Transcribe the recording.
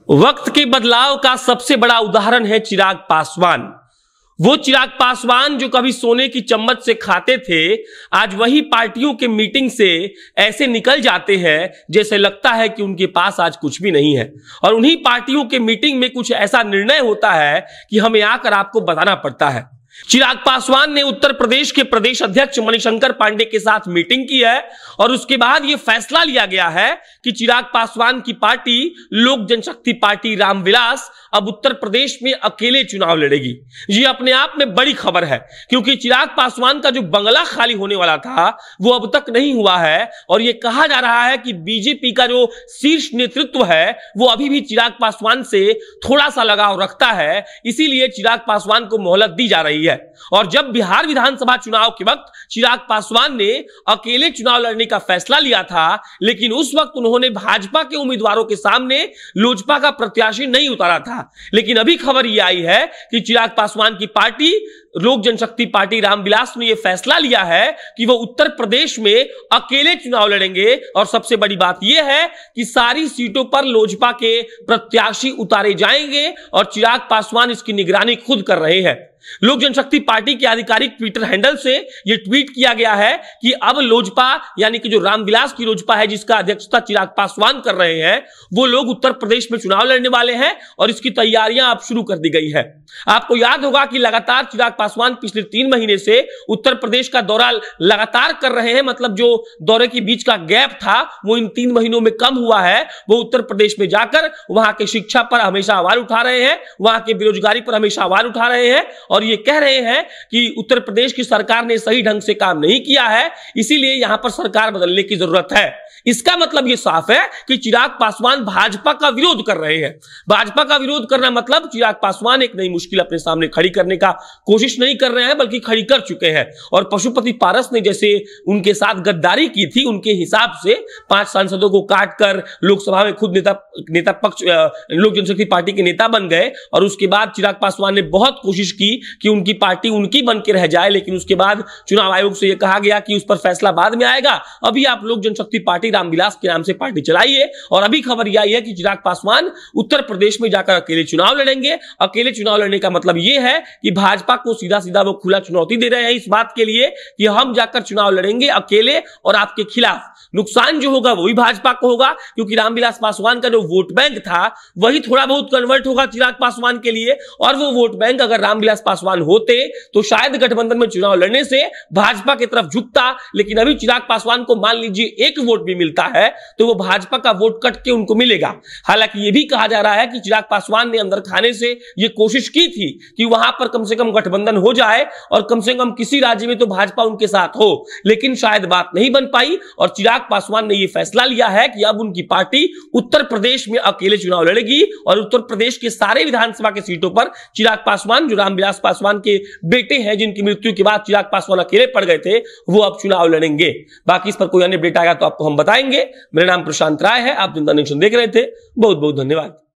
वक्त के बदलाव का सबसे बड़ा उदाहरण है चिराग पासवान। वो चिराग पासवान जो कभी सोने की चम्मच से खाते थे, आज वही पार्टियों के मीटिंग से ऐसे निकल जाते हैं जैसे लगता है कि उनके पास आज कुछ भी नहीं है। और उन्हीं पार्टियों के मीटिंग में कुछ ऐसा निर्णय होता है कि हमें आकर आपको बताना पड़ता है। चिराग पासवान ने उत्तर प्रदेश के प्रदेश अध्यक्ष मणिशंकर पांडे के साथ मीटिंग की है और उसके बाद यह फैसला लिया गया है कि चिराग पासवान की पार्टी लोक जनशक्ति पार्टी रामविलास अब उत्तर प्रदेश में अकेले चुनाव लड़ेगी। ये अपने आप में बड़ी खबर है, क्योंकि चिराग पासवान का जो बंगला खाली होने वाला था वो अब तक नहीं हुआ है और यह कहा जा रहा है कि बीजेपी का जो शीर्ष नेतृत्व है वो अभी भी चिराग पासवान से थोड़ा सा लगाव रखता है, इसीलिए चिराग पासवान को मोहलत दी जा रही है। और जब बिहार विधानसभा चुनाव के वक्त चिराग पासवान ने अकेले चुनाव लड़ने का फैसला लिया था, लेकिन उस वक्त उन्होंने भाजपा के उम्मीदवारों के सामने लोजपा का प्रत्याशी नहीं उतारा था। लेकिन अभी खबर यह आई है कि चिराग पासवान की पार्टी लोक जनशक्ति पार्टी रामविलास ने यह फैसला लिया है कि वो उत्तर प्रदेश में अकेले चुनाव लड़ेंगे। और सबसे बड़ी बात यह है कि सारी सीटों पर लोजपा के प्रत्याशी उतारे जाएंगे और चिराग पासवान इसकी निगरानी खुद कर रहे हैं। लोक जनशक्ति पार्टी के आधिकारिक ट्विटर हैंडल से यह ट्वीट किया गया है कि अब लोजपा यानी कि जो रामविलास की लोजपा है जिसका अध्यक्षता चिराग पासवान कर रहे हैं, वो लोग उत्तर प्रदेश में चुनाव लड़ने वाले हैं और इसकी तैयारियां अब शुरू कर दी गई है। आपको याद होगा कि लगातार चिराग पासवान पिछले 3 महीने से उत्तर प्रदेश का दौरा लगातार कर रहे हैं। मतलब जो दौरे के बीच का गैप था वो इन 3 महीनों में कम हुआ है। वो उत्तर प्रदेश में जाकर वहां के शिक्षा पर हमेशा आवाज उठा रहे हैं, वहां के बेरोजगारी पर हमेशा आवाज उठा रहे हैं और ये कह रहे हैं कि उत्तर प्रदेश की सरकार ने सही ढंग से काम नहीं किया है, इसीलिए यहां पर सरकार बदलने की जरूरत है। इसका मतलब यह साफ है कि चिराग पासवान भाजपा का विरोध कर रहे हैं। भाजपा का विरोध करना मतलब चिराग पासवान एक नई मुश्किल अपने सामने खड़ी करने का कोशिश नहीं कर रहे हैं, बल्कि खड़ी कर चुके हैं। और पशुपति पारस ने जैसे उनके साथ गद्दारी की थी, उनके हिसाब से 5 सांसदों को काटकर लोकसभा में खुद नेता पक्ष लोक जनशक्ति पार्टी के नेता बन गए। और उसके बाद चिराग पासवान ने बहुत कोशिश की कि उनकी पार्टी उनकी बन के रह जाए, लेकिन उसके बाद चुनाव आयोग से यह कहा गया कि उस पर फैसला बाद में आएगा, अभी आप लोक जनशक्ति पार्टी रामविलास के नाम से पार्टी चलाइए। और अभी खबर यह आई है कि चिराग पासवान उत्तर प्रदेश में जाकर अकेले चुनाव लड़ेंगे। अकेले चुनाव लड़ने का मतलब यह है कि भाजपा को सीधा सीधा वो खुला चुनौती दे रहे हैं इस बात के लिए कि हम जाकर चुनाव लड़ेंगे अकेले और आपके खिलाफ। नुकसान जो होगा वही भाजपा को होगा, क्योंकि रामविलास पासवान का जो वोट बैंक था वही थोड़ा बहुत कन्वर्ट होगा चिराग पासवान के लिए। और वो वोट बैंक अगर रामविलास पासवान होते तो शायद गठबंधन में चुनाव लड़ने से भाजपा की तरफ झुकता। लेकिन अभी चिराग पासवान को मान लीजिए 1 वोट भी मिलता है तो वो भाजपा का वोट कट के उनको मिलेगा। हालांकि यह भी कहा जा रहा है कि चिराग पासवान ने अंदर खाने से यह कोशिश की थी कि वहां पर कम से कम गठबंधन हो जाए और कम से कम किसी राज्य में तो भाजपा उनके साथ हो, लेकिन शायद बात नहीं बन पाई। और चिराग पासवान ने यह फैसला लिया है कि अब उनकी पार्टी उत्तर प्रदेश में अकेले चुनाव लड़ेगी और उत्तर प्रदेश के सारे विधानसभा के सीटों पर चिराग पासवान, जो रामविलास पासवान के बेटे हैं जिनकी मृत्यु के बाद चिराग पासवान अकेले पड़ गए थे, वो अब चुनाव लड़ेंगे। बाकी इस पर कोई अन्य अपडेट आएगा तो आपको हम बताएंगे। मेरा नाम प्रशांत राय है, आप जनता नेशन देख रहे थे। बहुत बहुत धन्यवाद।